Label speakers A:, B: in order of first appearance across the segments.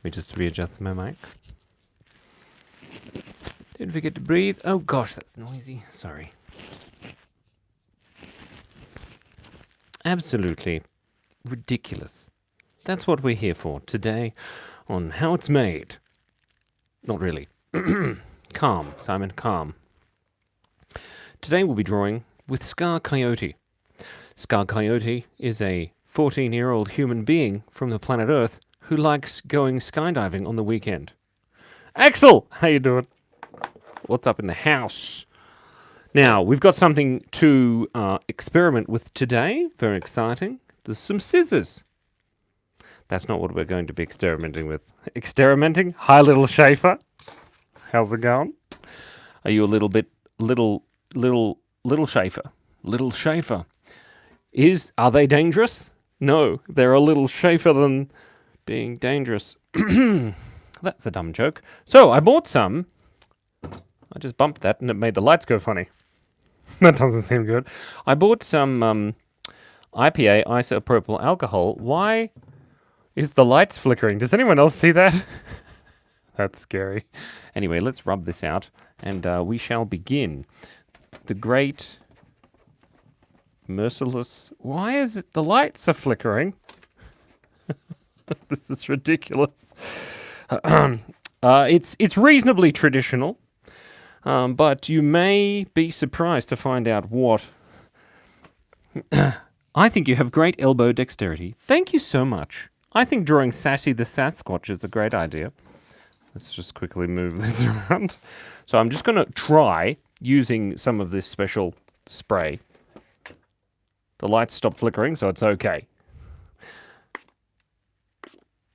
A: Let me just readjust my mic. Don't forget to breathe. Oh gosh, that's noisy. Sorry. Absolutely ridiculous. That's what we're here for today on How It's Made. Not really. Calm, Simon, calm. Today we'll be drawing with Scar Coyote. Scar Coyote is a 14-year-old human being from the planet Earth who likes going skydiving on the weekend. Axel, how you doing? What's up in the house? Now, we've got something to experiment with today. Very exciting. There's some scissors. That's not what we're going to be experimenting with. Experimenting? Hi, little Schaefer. How's it going? Are you a little Schaefer? Little Schaefer. Are they dangerous? No, they're a little Schaefer than being dangerous. That's a dumb joke. So, I bought some. I just bumped that and it made the lights go funny. That doesn't seem good. I bought some IPA, isopropyl alcohol. Why is the lights flickering? Does anyone else see that? That's scary. Anyway, let's rub this out and we shall begin. The great, merciless... Why is it the lights are flickering? This is ridiculous. It's reasonably traditional. But you may be surprised to find out what. I think you have great elbow dexterity. Thank you so much. I think drawing Sassy the Sasquatch is a great idea. Let's just quickly move this around. So I'm just going to try using some of this special spray. The lights stop flickering, so it's okay.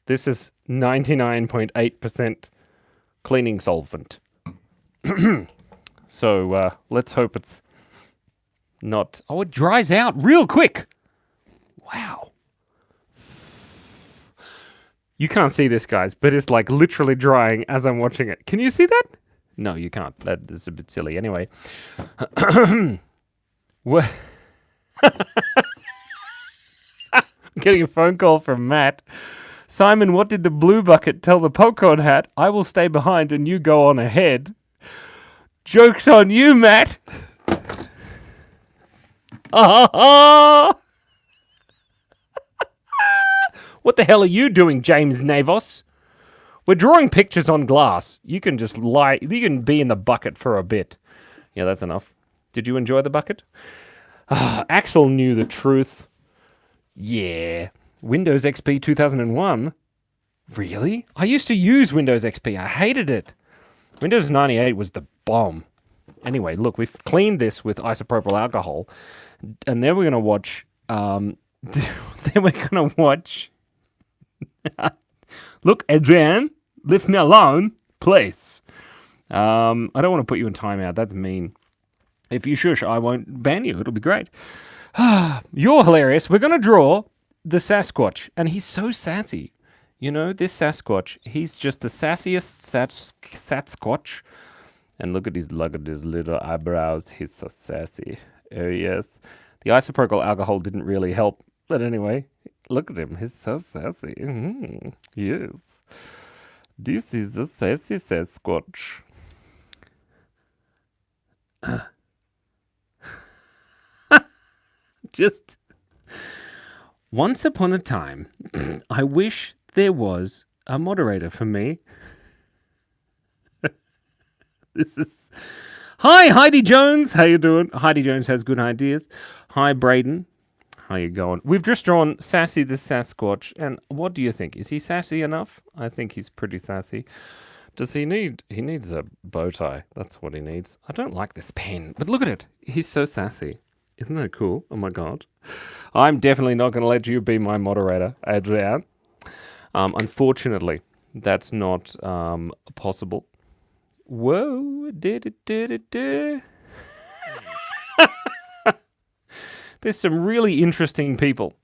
A: This is 99.8% cleaning solvent. So let's hope it's not... Oh, it dries out real quick. Wow. You can't see this, guys, but it's like literally drying as I'm watching it. Can you see that? No, you can't. That is a bit silly. Anyway. What? Getting a phone call from Matt. Simon, what did the blue bucket tell the popcorn hat? I will stay behind and you go on ahead. Joke's on you, Matt. What the hell are you doing, James Navos? We're drawing pictures on glass. You can just lie. You can be in the bucket for a bit. Yeah, that's enough. Did you enjoy the bucket? Axel knew the truth. Yeah. Windows XP 2001? Really? I used to use Windows XP. I hated it. Windows 98 was the bomb. Anyway, look, we've cleaned this with isopropyl alcohol, and then we're going to watch... Look, Adrian, leave me alone, please. I don't want to put you in timeout. That's mean. If you shush, I won't ban you. It'll be great. You're hilarious. We're going to draw the Sasquatch, and he's so sassy. You know, this Sasquatch, he's just the sassiest Sasquatch. And look at his little eyebrows. He's so sassy. Oh, yes. The isopropyl alcohol didn't really help. But anyway, look at him. He's so sassy. Mm-hmm. Yes. This is the sassy Sasquatch. Just... Once upon a time, I wish there was a moderator for me. This is... Hi, Heidi Jones. How you doing? Heidi Jones has good ideas. Hi, Braden. How you going? We've just drawn Sassy the Sasquatch. And what do you think? Is he sassy enough? I think he's pretty sassy. Does he need... He needs a bow tie. That's what he needs. I don't like this pen. But look at it. He's so sassy. Isn't that cool? Oh, my God. I'm definitely not going to let you be my moderator, Adrian. Unfortunately, that's not possible. Whoa. There's some really interesting people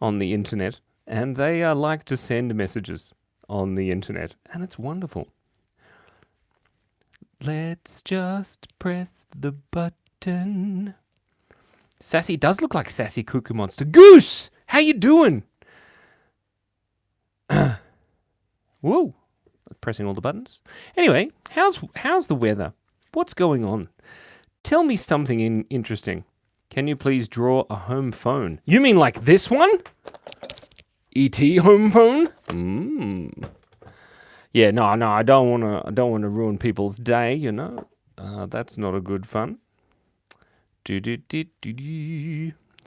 A: on the internet, and they like to send messages on the internet, and it's wonderful. Let's just press the button. Sassy does look like Sassy Cuckoo Monster. Goose! How you doing? Whoa. Pressing all the buttons. Anyway, how's the weather? What's going on? Tell me something interesting. Can you please draw a home phone? You mean like this one? E.T. home phone? Yeah, no, I don't wanna ruin people's day, you know. That's not a good fun. So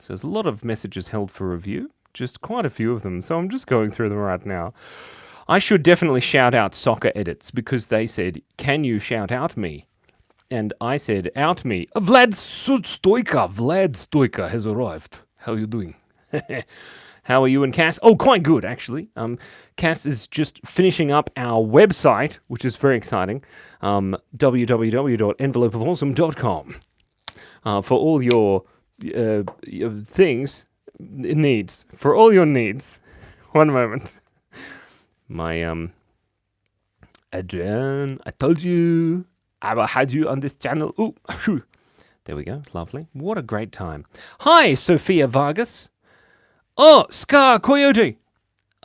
A: there's a lot of messages held for review. Just quite a few of them, so I'm just going through them right now. I should definitely shout out Soccer Edits because they said, "Can you shout out me?" And I said, "Out me." Vlad Stoika has arrived. How are you doing? How are you and Cass? Oh, quite good, actually. Cass is just finishing up our website, which is very exciting. www.envelopeofawesome.com for all your things, needs. For all your needs. One moment. My, Adrian, I told you I had you on this channel. Ooh, there we go. Lovely. What a great time. Hi, Sophia Vargas. Oh, Scar Coyote.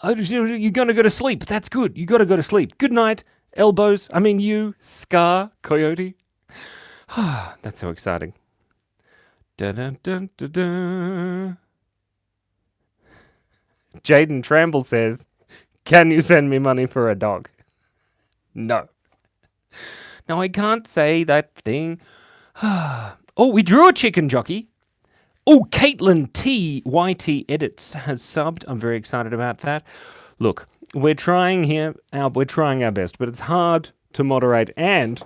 A: You're going to go to sleep. That's good. You got to go to sleep. Good night, elbows. I mean you, Scar Coyote. That's so exciting. Jaden Tramble says, "Can you send me money for a dog?" No. No, I can't say that thing. Oh, we drew a chicken jockey. Oh, Caitlin TYT Edits has subbed. I'm very excited about that. Look, we're trying here. We're trying our best, but it's hard to moderate and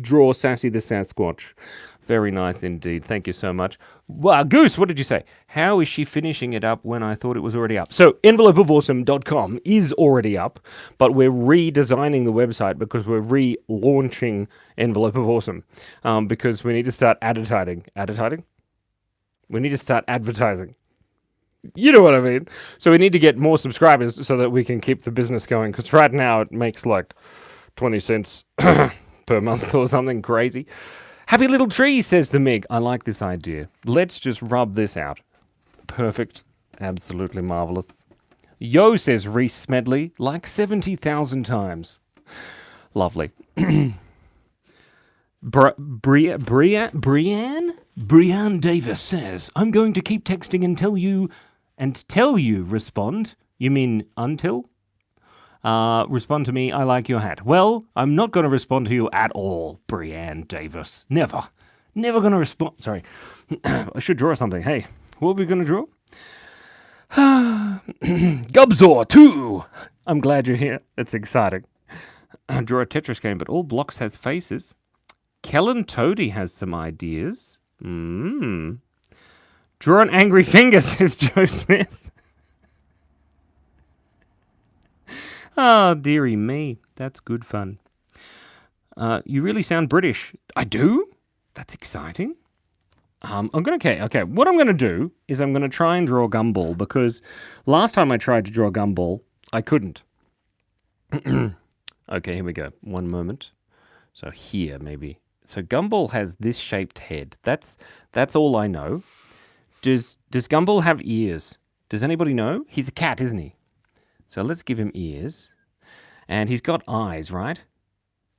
A: draw Sassy the Sasquatch. Very nice indeed. Thank you so much. Wow, Goose, what did you say? How is she finishing it up when I thought it was already up? So, envelopeofawesome.com is already up, but we're redesigning the website because we're relaunching Envelope of Awesome because we need to start advertising. We need to start advertising. You know what I mean? So we need to get more subscribers so that we can keep the business going because right now it makes like 20 cents per month or something crazy. Happy little tree, says the Mig. I like this idea. Let's just rub this out. Perfect. Absolutely marvelous. Yo, says Reese Smedley, like 70,000 times. Lovely. Brianne Davis says, "I'm going to keep texting and tell you respond. You mean until? Respond to me, I like your hat. Well, I'm not going to respond to you at all, Brianne Davis. Never. Never going to respond. Sorry. I should draw something. Hey, what are we going to draw? Gubzor 2. I'm glad you're here. It's exciting. Draw a Tetris game, but all blocks has faces. Kellen Toady has some ideas. Draw an angry finger, says Joe Smith. Oh, dearie me. That's good fun. You really sound British. I do? That's exciting. What I'm going to do is I'm going to try and draw Gumball because last time I tried to draw Gumball, I couldn't. Okay, here we go. One moment. So here, maybe. So Gumball has this shaped head. That's all I know. Does Gumball have ears? Does anybody know? He's a cat, isn't he? So let's give him ears. And he's got eyes, right?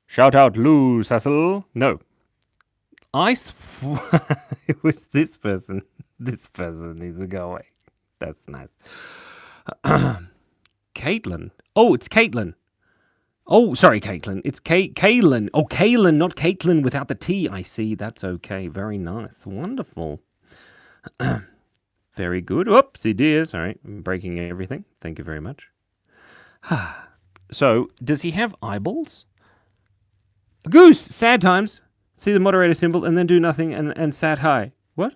A: Shout out, Lou Sassel. No. It was this person. This person needs to go away. That's nice. Caitlin. Oh, it's Caitlin. Oh, sorry, Caitlin. It's Kaylin. Oh, Kaylin, not Caitlin without the T. I see. That's okay. Very nice. Wonderful. Very good. Oopsie dear. Sorry, I'm breaking everything. Thank you very much. So, does he have eyeballs? Goose! Sad times. See the moderator symbol and then do nothing and sat high. What?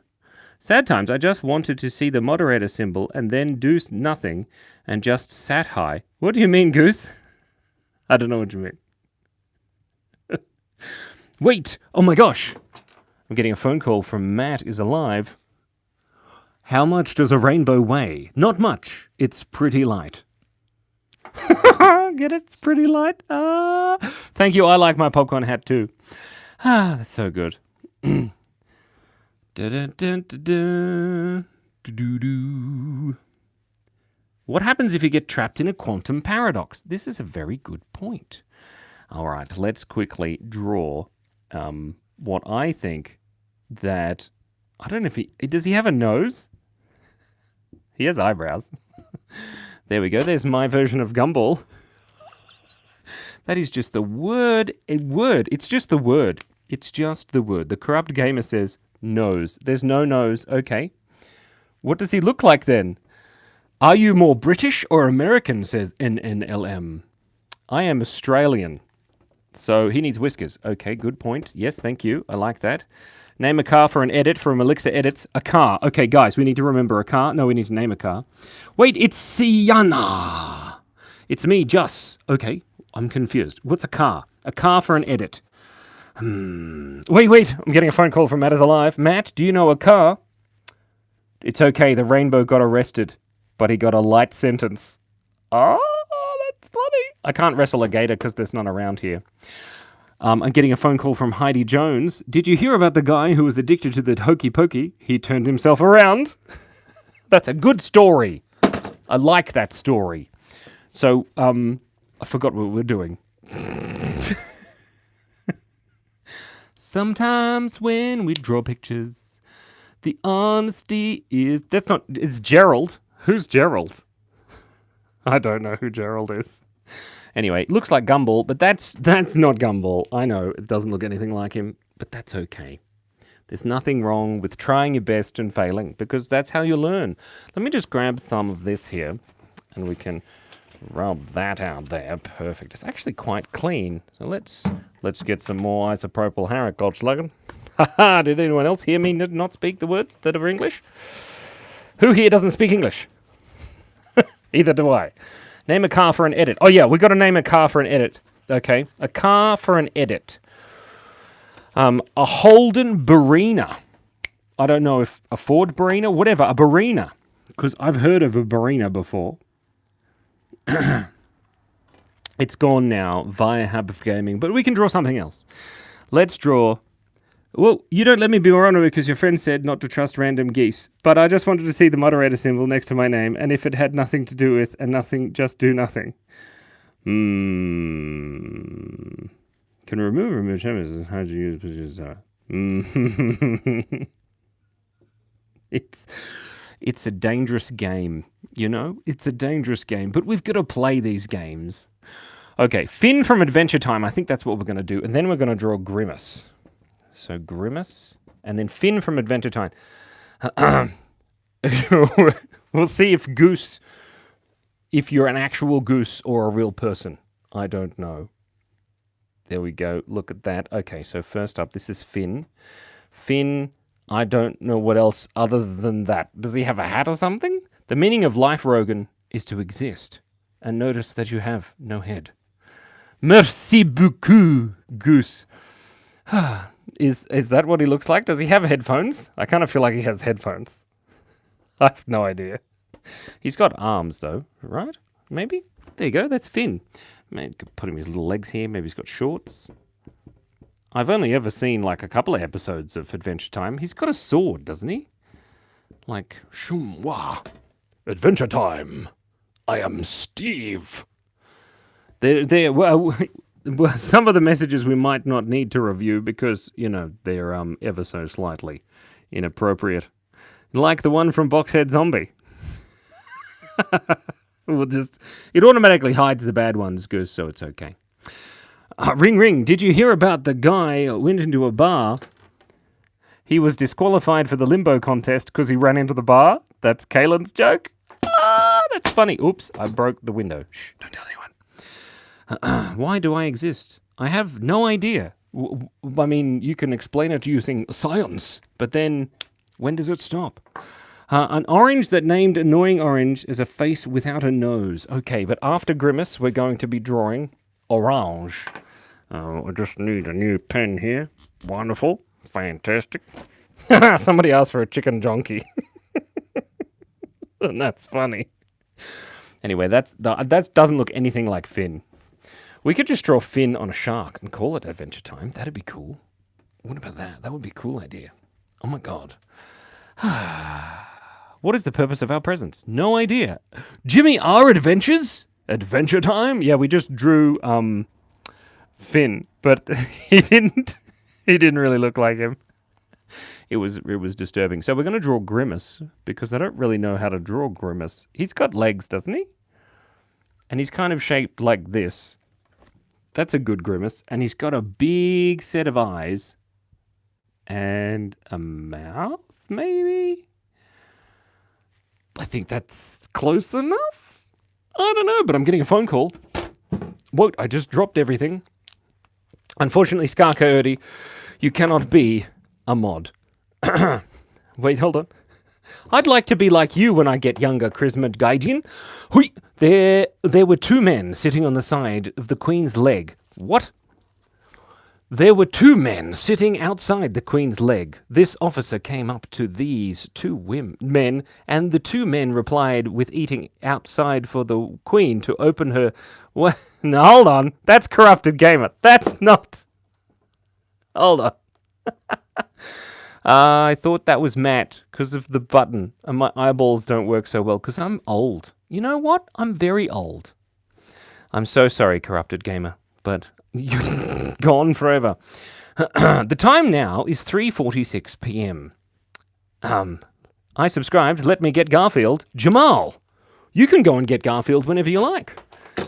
A: Sad times. I just wanted to see the moderator symbol and then do nothing and just sat high. What do you mean, Goose? I don't know what you mean. Wait! Oh my gosh! I'm getting a phone call from Matt is alive. How much does a rainbow weigh? Not much. It's pretty light. Get it? It's pretty light. Thank you. I like my popcorn hat too. That's so good. What happens if you get trapped in a quantum paradox? This is a very good point. All right, let's quickly draw what I think that... I don't know if does he have a nose? He has eyebrows. There we go. There's my version of Gumball. That is just the word. It's just the word. It's just the word. The corrupt gamer says nose. There's no nose. Okay. What does he look like then? Are you more British or American, says NNLM. I am Australian. So he needs whiskers. Okay, good point. Yes, thank you. I like that. Name a car for an edit from Elixir Edits. A car. Okay, guys, we need to remember a car. No, we need to name a car. Wait, it's Sienna. It's me, Just. Okay, I'm confused. What's a car? A car for an edit. Wait. I'm getting a phone call from Matt is Alive. Matt, do you know a car? It's okay. The rainbow got arrested, but he got a light sentence. Oh, that's funny. I can't wrestle a gator because there's none around here. I'm getting a phone call from Heidi Jones. Did you hear about the guy who was addicted to the hokey pokey? He turned himself around. That's a good story. I like that story. So, I forgot what we're doing. Sometimes when we draw pictures, the honesty is... It's Gerald. Who's Gerald? I don't know who Gerald is. Anyway, looks like Gumball, but that's not Gumball. I know, it doesn't look anything like him, but that's okay. There's nothing wrong with trying your best and failing, because that's how you learn. Let me just grab some of this here, and we can rub that out there. Perfect. It's actually quite clean. So let's get some more isopropyl Harrick, Goldschlagen. Haha, did anyone else hear me not speak the words that are English? Who here doesn't speak English? Either do I. Name a car for an edit. Oh, yeah, we got to name a car for an edit. Okay, a car for an edit. A Holden Barina. I don't know if a Ford Barina, whatever, a Barina. Because I've heard of a Barina before. It's gone now via Hub of Gaming, but we can draw something else. Let's draw... Well, you don't let me be more honest because your friend said not to trust random geese, but I just wanted to see the moderator symbol next to my name, and if it had nothing to do with, and nothing, just do nothing. Can remove changes. How do you use pictures? It's a dangerous game, you know? It's a dangerous game, but we've got to play these games. Okay, Finn from Adventure Time. I think that's what we're going to do, and then we're going to draw Grimace. So Grimace, and then Finn from Adventure Time. We'll see if Goose, if you're an actual goose or a real person. I don't know. There we go. Look at that. Okay, so first up, this is Finn. Finn, I don't know what else other than that. Does he have a hat or something? The meaning of life, Rogan, is to exist. And notice that you have no head. Merci beaucoup, Goose. Is that what he looks like? Does he have headphones? I kind of feel like he has headphones. I have no idea. He's got arms, though, right? Maybe? There you go, that's Finn. Maybe put him his little legs here. Maybe he's got shorts. I've only ever seen, like, a couple of episodes of Adventure Time. He's got a sword, doesn't he? Like, shoom wah. Adventure Time. I am Steve. Well, some of the messages we might not need to review because, you know, they're ever so slightly inappropriate. Like the one from Boxhead Zombie. It automatically hides the bad ones, Goose, so it's okay. Ring ring, did you hear about the guy who went into a bar? He was disqualified for the limbo contest because he ran into the bar? That's Kaylin's joke? Ah, that's funny. Oops, I broke the window. Shh, don't tell anyone. Why do I exist? I have no idea. I mean, you can explain it using science, but then when does it stop? An orange that named Annoying Orange is a face without a nose. Okay, but after Grimace, we're going to be drawing Orange. I just need a new pen here. Wonderful. Fantastic. Somebody asked for a chicken donkey. And that's funny. Anyway, that doesn't look anything like Finn. We could just draw Finn on a shark and call it Adventure Time. That'd be cool. What about that? That would be a cool idea. Oh my god. What is the purpose of our presence? No idea. Jimmy, our adventures? Adventure time? Yeah, we just drew Finn, but he didn't really look like him. It was disturbing. So we're going to draw Grimace, because I don't really know how to draw Grimace. He's got legs, doesn't he? And he's kind of shaped like this. That's a good Grimace. And he's got a big set of eyes. And a mouth, maybe? I think that's close enough. I don't know, but I'm getting a phone call. Whoa, I just dropped everything. Unfortunately, Scar Coyote, you cannot be a mod. Wait, hold on. I'd like to be like you when I get younger, Christmas Gaijin. Hui! There were two men sitting on the side of the Queen's leg. What? There were two men sitting outside the Queen's leg. This officer came up to these two men, and the two men replied with eating outside for the Queen to open her... What? No, hold on. That's Corrupted Gamer. That's not... Hold on. I thought that was Matt because of the button, and my eyeballs don't work so well because I'm old. You know what? I'm very old. I'm so sorry, Corrupted Gamer, but you're gone forever. The time now is 3:46 p.m. I subscribed. Let me get Garfield. Jamal, you can go and get Garfield whenever you like.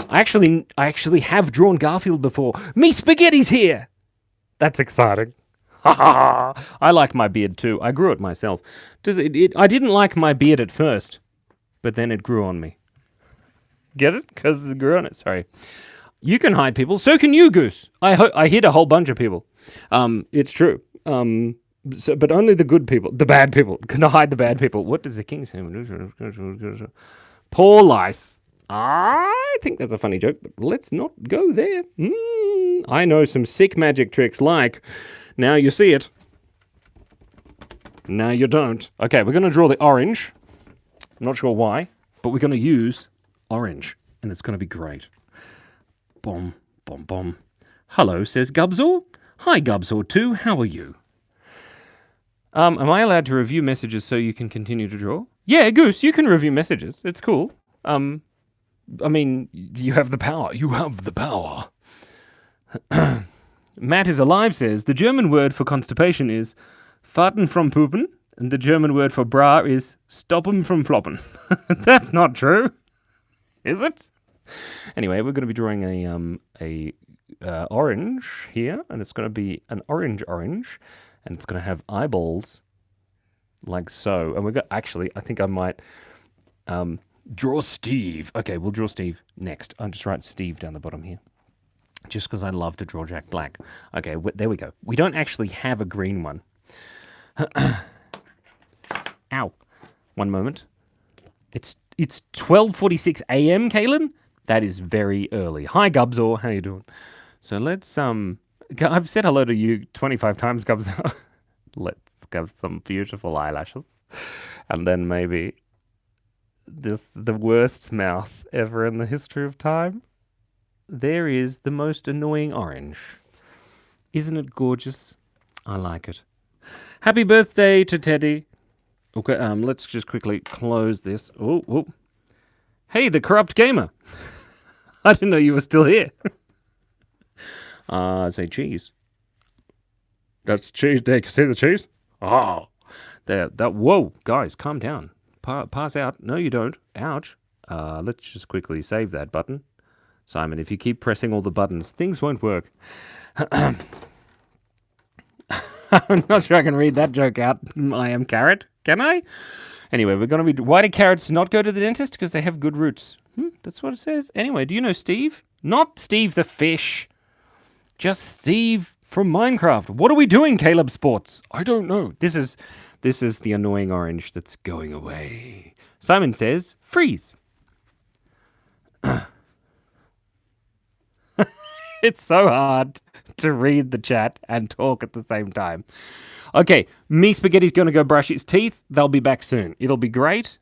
A: I actually have drawn Garfield before. Me Spaghetti's here. That's exciting. I like my beard too. I grew it myself. I didn't like my beard at first, but then it grew on me. Get it? Because it grew on it. Sorry. You can hide people. So can you, Goose. I hid a whole bunch of people. It's true. But only the good people. The bad people. Can I hide the bad people? What does the king say? Poor lice. I think that's a funny joke, but let's not go there. I know some sick magic tricks like... Now you see it. Now you don't. Okay, we're going to draw the orange. I'm not sure why, but we're going to use orange, and it's going to be great. Bom, bom, bom. Hello, says Gubzor. Hi, Gubzor 2. How are you? Am I allowed to review messages so you can continue to draw? Yeah, Goose, you can review messages. It's cool. I mean, you have the power. You have the power. Matt is alive says, the German word for constipation is farten from poopen, and the German word for bra is stoppen from floppen. That's not true, is it? Anyway, we're going to be drawing a orange here, and it's going to be an orange, and it's going to have eyeballs like so. And we're going actually, I think I might draw Steve. Okay, we'll draw Steve next. I'll just write Steve down the bottom here. Just because I love to draw Jack Black. Okay, there we go. We don't actually have a green one. Ow. One moment. It's 12:46 a.m., Kaylin? That is very early. Hi, Gubzor. How you doing? So let's... I've said hello to you 25 times, Gubzor. Let's have some beautiful eyelashes. And then maybe just the worst mouth ever in the history of time. There is the most annoying orange. Isn't it gorgeous? I like it. Happy birthday to Teddy. Okay, let's just quickly close this. Oh. Hey, the Corrupt Gamer. I didn't know you were still here. Say cheese. That's cheese day. Can you see the cheese? Oh. Whoa, guys, calm down. Pass out. No, you don't. Ouch. Let's just quickly save that button. Simon, if you keep pressing all the buttons, things won't work. I'm not sure I can read that joke out. I am carrot. Can I? Anyway, we're going to be... Why do carrots not go to the dentist? Because they have good roots. That's what it says. Anyway, do you know Steve? Not Steve the fish. Just Steve from Minecraft. What are we doing, Caleb Sports? I don't know. This is the annoying orange that's going away. Simon says, freeze. It's so hard to read the chat and talk at the same time. Okay, me Spaghetti's going to go brush his teeth. They'll be back soon. It'll be great.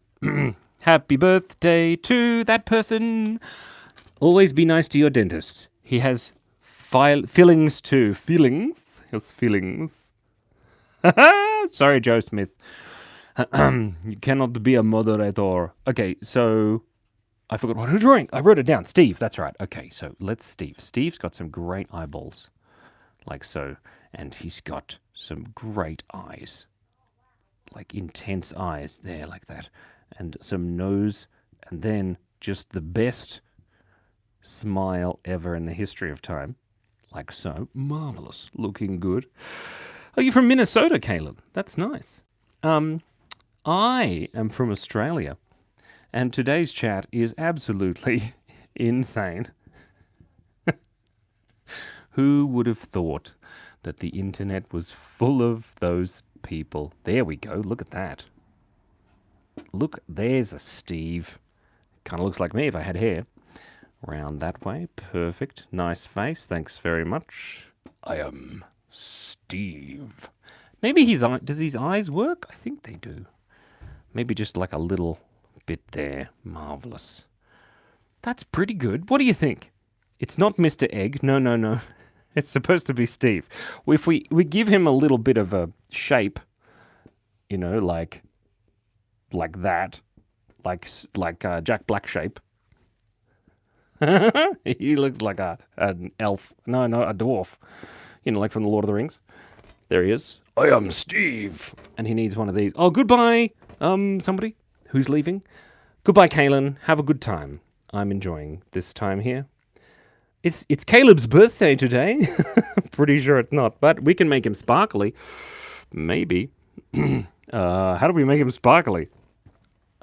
A: Happy birthday to that person. Always be nice to your dentist. He has fillings too. Feelings? His feelings. Sorry, Joe Smith. You cannot be a moderator. Okay, so I forgot what I'm drawing. I wrote it down. Steve, that's right. Okay, so let's Steve. Steve's got some great eyeballs, like so, and he's got some great eyes, like intense eyes there, like that, and some nose, and then just the best smile ever in the history of time, like so. Marvelous, looking good. Are you from Minnesota, Kaylin? That's nice. I am from Australia, and today's chat is absolutely insane. Who would have thought that the internet was full of those people? There we go. Look at that. Look, there's a Steve. Kind of looks like me if I had hair. Round that way. Perfect. Nice face. Thanks very much. I am Steve. Maybe does his eyes work? I think they do. Maybe just like a little bit there. Marvelous. That's pretty good. What do you think? It's not Mr. Egg. No. It's supposed to be Steve. If we give him a little bit of a shape, you know, like that, like Jack Black shape. He looks like an elf. No, a dwarf. You know, like from the Lord of the Rings. There he is. I am Steve. And he needs one of these. Oh, goodbye, somebody who's leaving. Goodbye, Kaylin. Have a good time. I'm enjoying this time here. It's Caleb's birthday today. Pretty sure it's not, but we can make him sparkly. Maybe. How do we make him sparkly?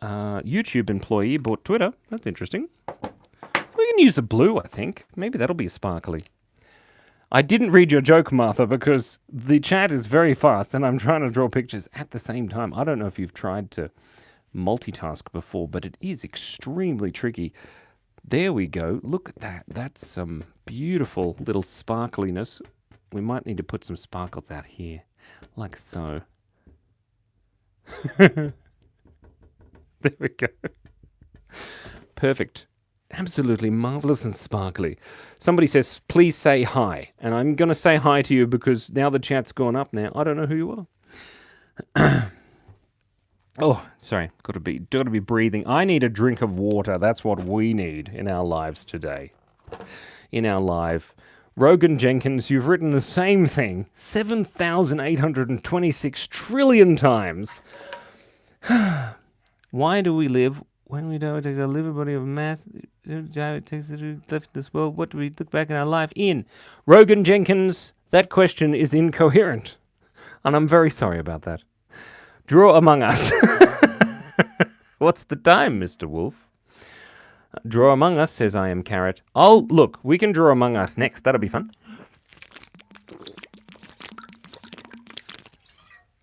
A: YouTube employee bought Twitter. That's interesting. We can use the blue, I think. Maybe that'll be sparkly. I didn't read your joke, Martha, because the chat is very fast and I'm trying to draw pictures at the same time. I don't know if you've tried to multitask before, but it is extremely tricky. There we go. Look at that. That's some beautiful little sparkliness. We might need to put some sparkles out here, like so. There we go. Perfect. Absolutely marvelous and sparkly. Somebody says, please say hi. And I'm going to say hi to you because now the chat's gone up now. I don't know who you are. Oh, sorry. Got to be breathing. I need a drink of water. That's what we need in our lives today. In our life. Rogan Jenkins, you've written the same thing 7,826 trillion times. Why do we live when we don't take a living body of mass? It takes to lift this world. What do we look back in our life in? Rogan Jenkins, that question is incoherent. And I'm very sorry about that. Draw Among Us. What's the time, Mr. Wolf? Draw Among Us, says I am Carrot. Oh, look, we can draw Among Us next. That'll be fun.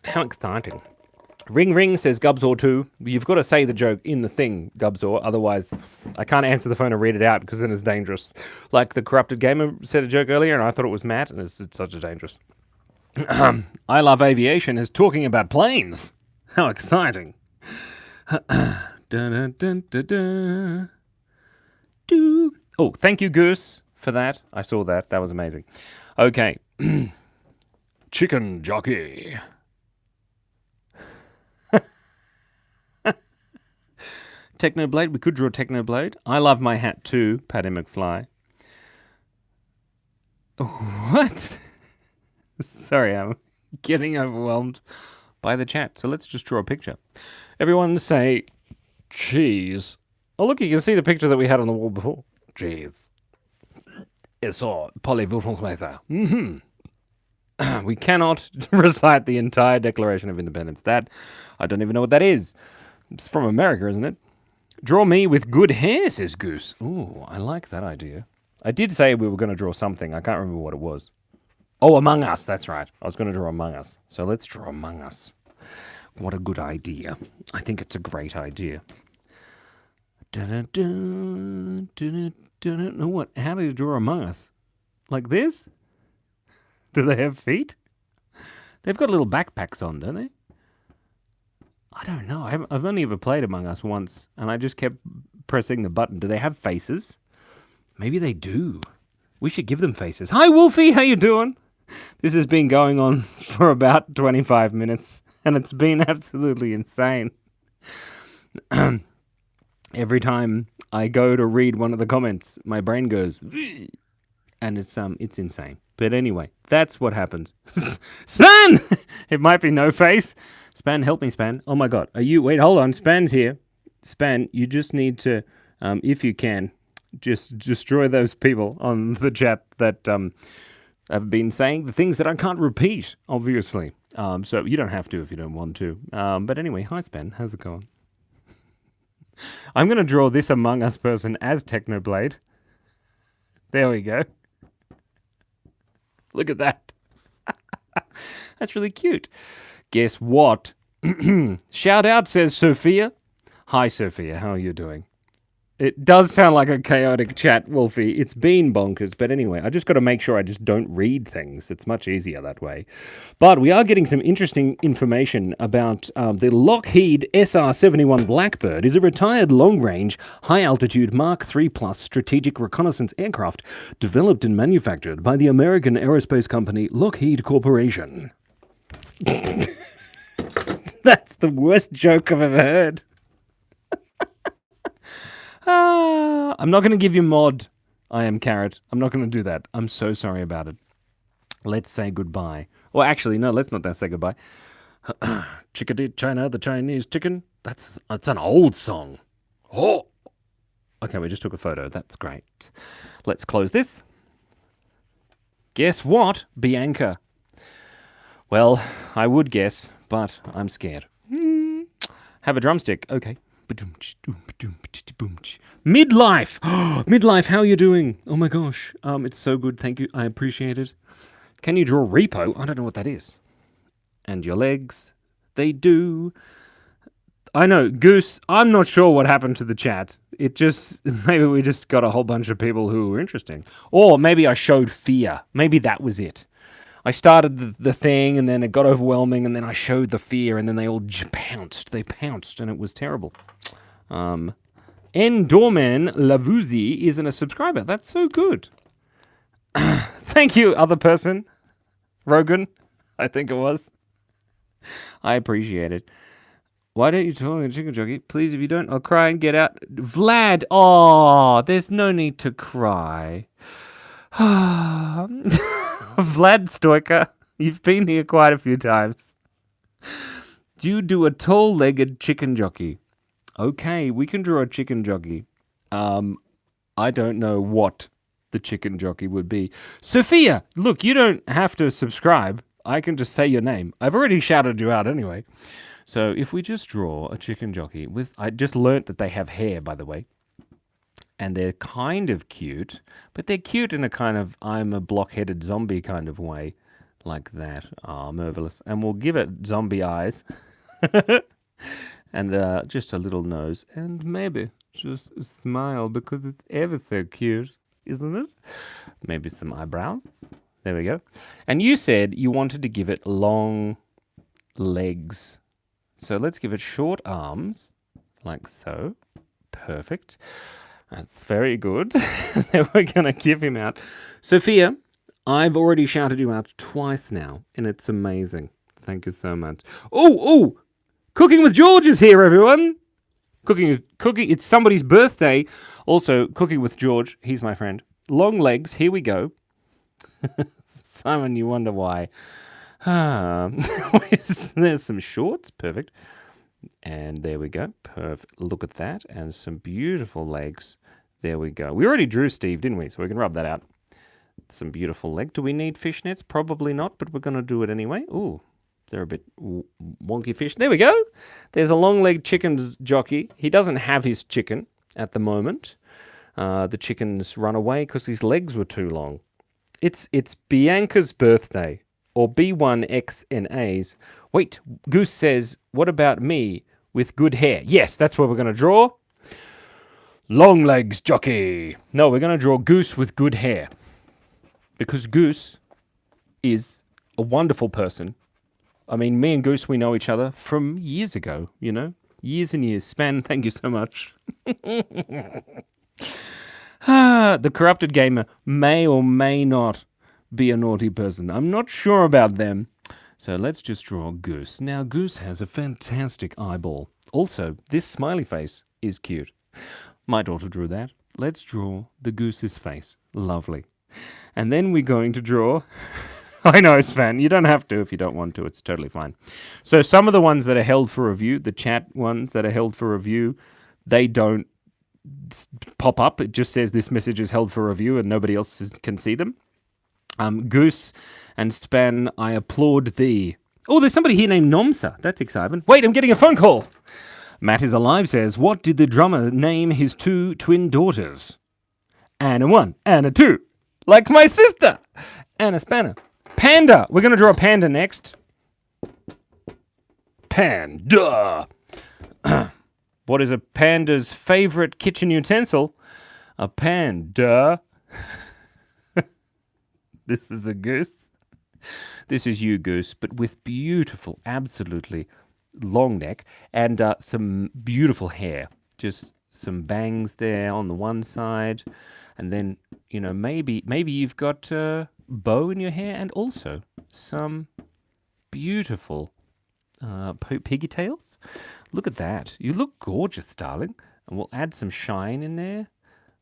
A: How exciting. Ring Ring, says Gubzor 2. You've got to say the joke in the thing, Gubzor. Otherwise, I can't answer the phone and read it out because then it's dangerous. Like the Corrupted Gamer said a joke earlier and I thought it was Matt and it's such a dangerous. I Love Aviation is talking about planes. How exciting. Oh, thank you, Goose, for that. I saw that. That was amazing. Okay. Chicken jockey. Technoblade. We could draw Technoblade. I love my hat too, Paddy McFly. What? Sorry, I'm getting overwhelmed by the chat. So let's just draw a picture. Everyone say cheese. Oh, look, you can see the picture that we had on the wall before. Cheese. Eso, parlez-vous français? We cannot recite the entire Declaration of Independence. That, I don't even know what that is. It's from America, isn't it? Draw me with good hair, says Goose. Ooh, I like that idea. I did say we were going to draw something. I can't remember what it was. Oh, Among Us. That's right. I was going to draw Among Us. So let's draw Among Us. What a good idea. I think it's a great idea. What? How do you draw Among Us? Like this? Do they have feet? They've got little backpacks on, don't they? I don't know. I've only ever played Among Us once, and I just kept pressing the button. Do they have faces? Maybe they do. We should give them faces. Hi, Wolfie. How you doing? This has been going on for about 25 minutes. And it's been absolutely insane. Every time I go to read one of the comments, my brain goes, and it's insane. But anyway, that's what happens. Span! It might be no face. Span, help me, Span. Oh my god. Wait, hold on. Span's here. Span, you just need to, if you can, just destroy those people on the chat that have been saying the things that I can't repeat, obviously. So you don't have to if you don't want to. But anyway, hi Span, how's it going? I'm going to draw this Among Us person as Technoblade. There we go. Look at that. That's really cute. Guess what? Shout out, says Sophia. Hi, Sophia. How are you doing? It does sound like a chaotic chat, Wolfie. It's been bonkers. But anyway, I just got to make sure I just don't read things. It's much easier that way. But we are getting some interesting information about the Lockheed SR-71 Blackbird is a retired long-range, high-altitude Mark III Plus strategic reconnaissance aircraft developed and manufactured by the American aerospace company Lockheed Corporation. That's the worst joke I've ever heard. I'm not going to give you mod. I am Carrot. I'm not going to do that. I'm so sorry about it. Let's say goodbye. Well, actually, no, let's not say goodbye. Chickadee China, the Chinese chicken. That's an old song. Oh. Okay, we just took a photo. That's great. Let's close this. Guess what, Bianca? Well, I would guess, but I'm scared. Have a drumstick. Okay. Midlife! Midlife, how are you doing? Oh my gosh. It's so good. Thank you. I appreciate it. Can you draw repo? I don't know what that is. And your legs. They do. I know. Goose, I'm not sure what happened to the chat. Maybe we just got a whole bunch of people who were interesting. Or maybe I showed fear. Maybe that was it. I started the thing, and then it got overwhelming, and then I showed the fear, and then they all pounced. They pounced, and it was terrible. Endorman Lavuzi isn't a subscriber. That's so good. Thank you, other person. Rogan, I think it was. I appreciate it. Why don't you talk to Chicken Jockey? Please, if you don't, I'll cry and get out. Vlad, there's no need to cry. Vlad Stoiker, you've been here quite a few times. Do you do a tall-legged chicken jockey? Okay, we can draw a chicken jockey. I don't know what the chicken jockey would be. Sophia, look, you don't have to subscribe. I can just say your name. I've already shouted you out anyway. So if we just draw a chicken jockey I just learnt that they have hair, by the way. And they're kind of cute, but they're cute in a kind of I'm a block-headed zombie kind of way. Like that. Marvelous. And we'll give it zombie eyes. And just a little nose. And maybe just a smile because it's ever so cute, isn't it? Maybe some eyebrows. There we go. And you said you wanted to give it long legs. So let's give it short arms, like so. Perfect. That's very good. Then we're going to give him out. Sophia, I've already shouted you out twice now, and it's amazing. Thank you so much. Oh! Cooking with George is here, everyone. Cooking. It's somebody's birthday. Also, Cooking with George. He's my friend. Long legs. Here we go. Simon, you wonder why. There's some shorts. Perfect. And there we go. Perfect. Look at that. And some beautiful legs. There we go. We already drew Steve, didn't we? So we can rub that out. Some beautiful leg. Do we need fishnets? Probably not, but we're going to do it anyway. Ooh, they're a bit wonky fish. There we go. There's a long-legged chicken's jockey. He doesn't have his chicken at the moment. The chicken's run away because his legs were too long. It's Bianca's birthday. Or B1XNA's. Wait, Goose says, what about me with good hair? Yes, that's what we're going to draw. Long legs jockey. No, we're going to draw Goose with good hair. Because Goose is a wonderful person. I mean, me and Goose, we know each other from years ago, you know? Years and years. Span, thank you so much. The corrupted gamer may or may not be a naughty person. I'm not sure about them. So let's just draw Goose. Now, Goose has a fantastic eyeball. Also, this smiley face is cute. My daughter drew that. Let's draw the goose's face. Lovely. And then we're going to draw... I know, Sven, you don't have to if you don't want to. It's totally fine. So some of the ones that are held for review, the chat ones that are held for review, they don't pop up. It just says this message is held for review and nobody else can see them. Goose and Span, I applaud thee. Oh, there's somebody here named Nomsa. That's exciting. Wait, I'm getting a phone call. Matt is alive says, what did the drummer name his 2 twin daughters? Anna 1, Anna 2. Like my sister. Anna Spanner. Panda. We're going to draw a panda next. Panda. What is a panda's favorite kitchen utensil? A panda. This is a goose. This is you, Goose, but with beautiful, absolutely long neck and some beautiful hair. Just some bangs there on the one side. And then, you know, maybe you've got a bow in your hair and also some beautiful pigtails. Look at that. You look gorgeous, darling. And we'll add some shine in there.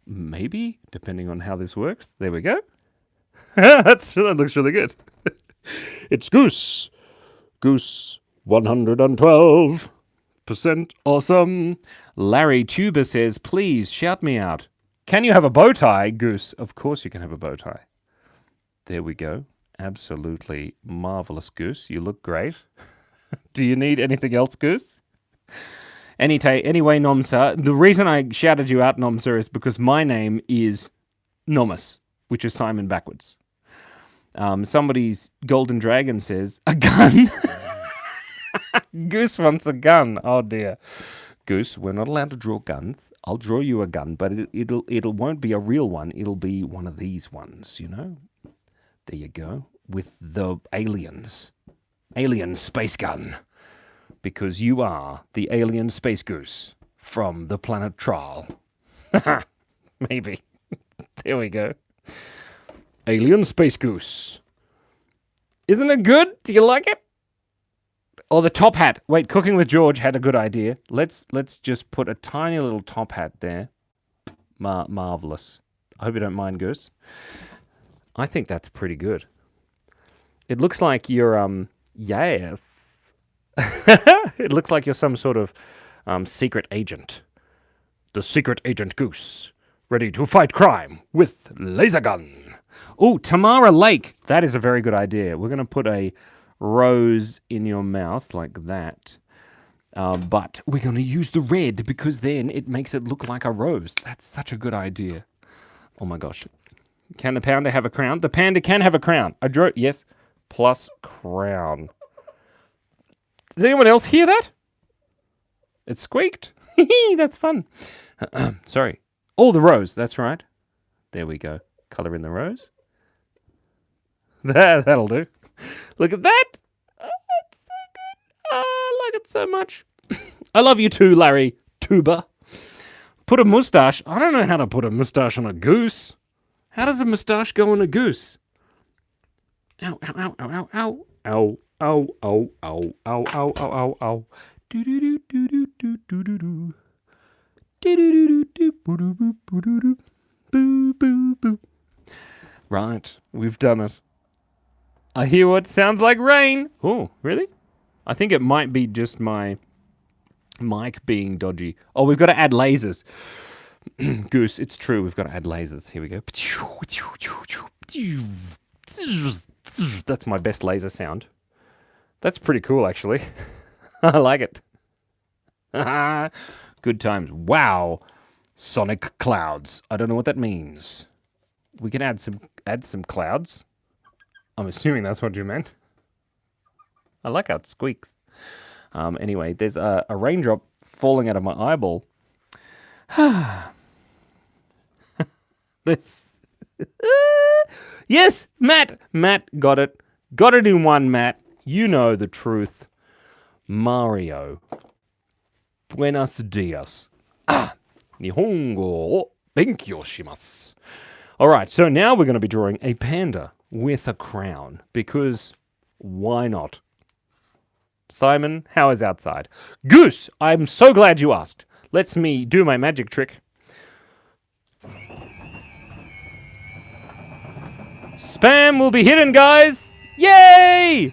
A: Maybe, depending on how this works. There we go. That looks really good. It's Goose. Goose 112% awesome. Larry Tuber says, please shout me out. Can you have a bow tie, Goose? Of course you can have a bow tie. There we go. Absolutely marvelous, Goose. You look great. Do you need anything else, Goose? Anyway, Nomsa, the reason I shouted you out, Nomsa, is because my name is Nomus, which is Simon backwards. Somebody's golden dragon says, a gun? Goose wants a gun. Oh, dear. Goose, we're not allowed to draw guns. I'll draw you a gun, but it won't be a real one. It'll be one of these ones, you know? There you go. With the aliens. Alien space gun. Because you are the alien space goose from the planet Trial. Maybe. There we go. Alien space goose. Isn't it good? Do you like it? Or the top hat. Wait, Cooking with George had a good idea. Let's just put a tiny little top hat there. Marvelous. I hope you don't mind, Goose. I think that's pretty good. It looks like you're, yes. It looks like you're some sort of secret agent. The secret agent Goose. Ready to fight crime with laser gun. Oh, Tamara Lake. That is a very good idea. We're going to put a rose in your mouth like that. But we're going to use the red because then it makes it look like a rose. That's such a good idea. Oh my gosh. Can the panda have a crown? The panda can have a crown. I drew it. Yes. Plus crown. Does anyone else hear that? It squeaked. That's fun. Sorry. Oh, the rose. That's right. There we go. Color in the rose. That'll do. Look at that. Oh, it's so good. Oh, I like it so much. I love you too, Larry Tuber. Put a mustache. I don't know how to put a mustache on a goose. How does a mustache go on a goose? Ow, ow, ow, ow, ow, ow. Ow, ow, ow, ow, ow, ow, ow, ow. Do do do do do do do do do. Do do do do do boo boo boo doo. Boo boo boo. Right, we've done it. I hear what sounds like rain. Oh, really? I think it might be just my mic being dodgy. Oh, we've got to add lasers. Goose, it's true. We've got to add lasers. Here we go. That's my best laser sound. That's pretty cool, actually. I like it. Good times. Wow. Sonic clouds. I don't know what that means. We can add some clouds. I'm assuming that's what you meant. I like how it squeaks. Anyway, there's a raindrop falling out of my eyeball. This. Yes, Matt. Matt got it. Got it in one, Matt. You know the truth. Mario. Buenos dias. Nihongo benkyou shimasu. All right, so now we're going to be drawing a panda with a crown because why not? Simon, how is outside? Goose, I'm so glad you asked. Let me do my magic trick. Spam will be hidden, guys! Yay!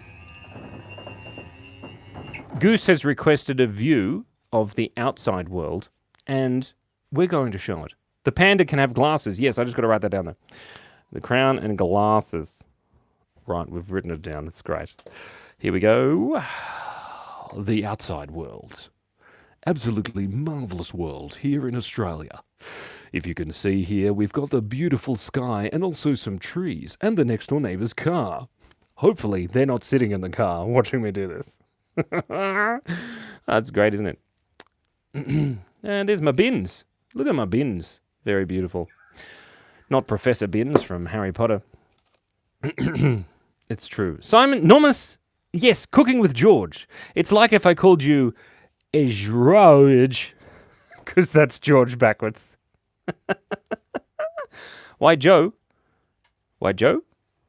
A: Goose has requested a view of the outside world, and we're going to show it. The panda can have glasses. Yes, I just got to write that down there. The crown and glasses. Right, we've written it down. That's great. Here we go. The outside world. Absolutely marvellous world here in Australia. If you can see here, we've got the beautiful sky and also some trees and the next door neighbour's car. Hopefully, they're not sitting in the car watching me do this. That's great, isn't it? And there's my bins. Look at my bins. Very beautiful. Not Professor Bins from Harry Potter. It's true. Simon, Nomus, yes, cooking with George. It's like if I called you George, because that's George backwards. Why Joe? Why Joe?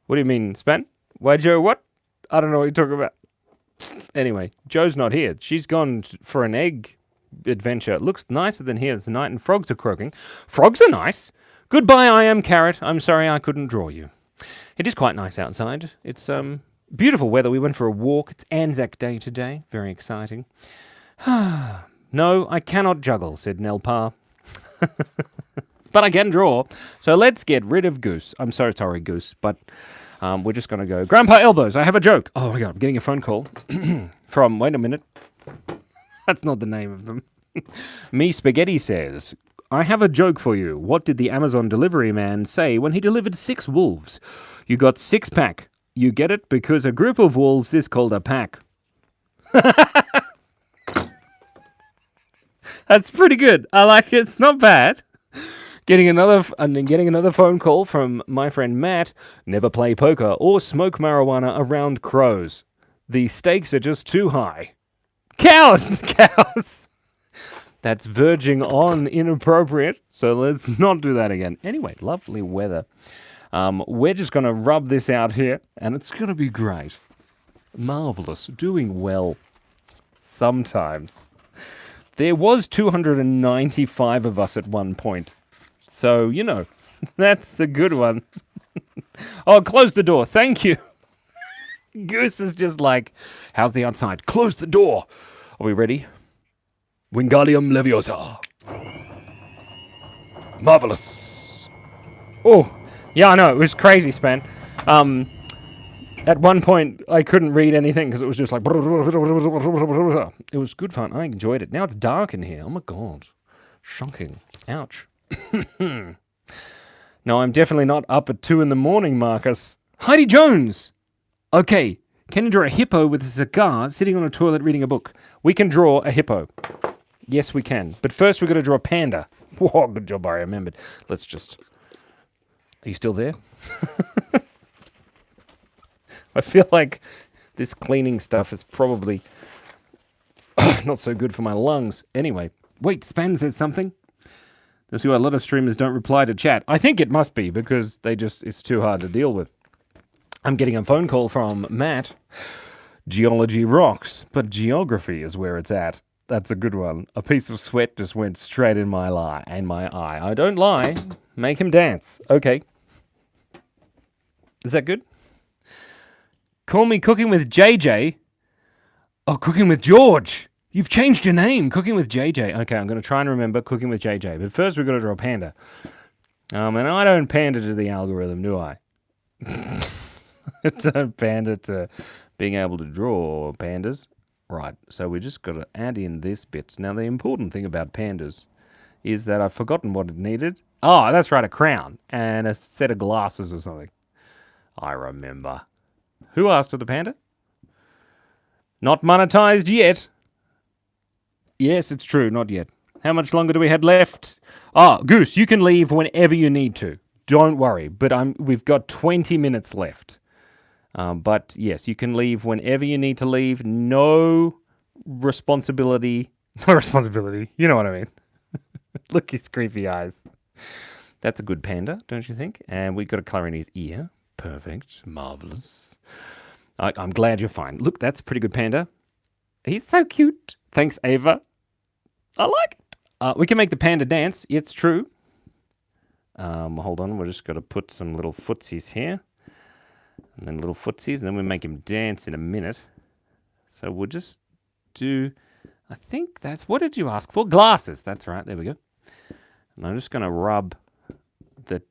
A: What do you mean, Span? Why Joe what? I don't know what you're talking about. Anyway, Joe's not here. She's gone for an egg adventure. It looks nicer than here tonight, and frogs are croaking. Frogs are nice. Goodbye, I am Carrot. I'm sorry I couldn't draw you. It is quite nice outside. It's beautiful weather. We went for a walk. It's Anzac Day today. Very exciting. No, I cannot juggle, said Nelpa. But I can draw. So let's get rid of Goose. I'm so sorry, Goose, but we're just going to go. Grandpa Elbows, I have a joke. Oh my God, I'm getting a phone call from, wait a minute. That's not the name of them. Me Spaghetti says, I have a joke for you. What did the Amazon delivery man say when he delivered 6 wolves? You got 6-pack. You get it? Because a group of wolves is called a pack. That's pretty good. I like it. It's not bad. Getting another phone call from my friend Matt. Never play poker or smoke marijuana around crows. The stakes are just too high. Cows! Cows! That's verging on inappropriate, so let's not do that again. Anyway, lovely weather. We're just going to rub this out here, and it's going to be great. Marvellous. Doing well. Sometimes. There was 295 of us at one point. So, you know, that's a good one. Oh, close the door. Thank you. Goose is just like, how's the outside? Close the door. Are we ready? Wingardium Leviosa. Marvelous. Oh, yeah, I know. It was crazy, Span. At one point, I couldn't read anything because it was just like... It was good fun. I enjoyed it. Now it's dark in here. Oh, my God. Shocking. Ouch. No, I'm definitely not up at 2 in the morning, Marcus. Heidi Jones. Okay. Can you draw a hippo with a cigar sitting on a toilet reading a book? We can draw a hippo. Yes, we can. But first, we've got to draw a panda. Whoa, good job, I remembered. Let's just... Are you still there? I feel like this cleaning stuff is probably not so good for my lungs. Anyway, wait, Span says something. That's why a lot of streamers don't reply to chat. I think it must be because it's too hard to deal with. I'm getting a phone call from Matt. Geology rocks, but geography is where it's at. That's a good one. A piece of sweat just went straight in my eye. I don't lie. Make him dance. Okay. Is that good? Call me Cooking with JJ. Oh, Cooking with George. You've changed your name. Cooking with JJ. Okay, I'm going to try and remember Cooking with JJ. But first we've got to draw a panda. And I don't pander to the algorithm, do I? Don't pander to being able to draw pandas. Right, so we just got to add in this bit. Now, the important thing about pandas is that I've forgotten what it needed. Oh, that's right, a crown and a set of glasses or something. I remember. Who asked for the panda? Not monetized yet. Yes, it's true, not yet. How much longer do we have left? Oh, Goose, you can leave whenever you need to. Don't worry, but we've got 20 minutes left. But yes, you can leave whenever you need to leave. No responsibility. No responsibility. You know what I mean. Look his creepy eyes. That's a good panda, don't you think? And we've got a colour in his ear. Perfect. Marvellous. I'm glad you're fine. Look, that's a pretty good panda. He's so cute. Thanks, Ava. I like it. We can make the panda dance. It's true. Hold on. We're just going to put some little footsies here. And then little footsies. And then we make him dance in a minute. So we'll just do... I think that's... What did you ask for? Glasses. That's right. There we go. And I'm just going to rub the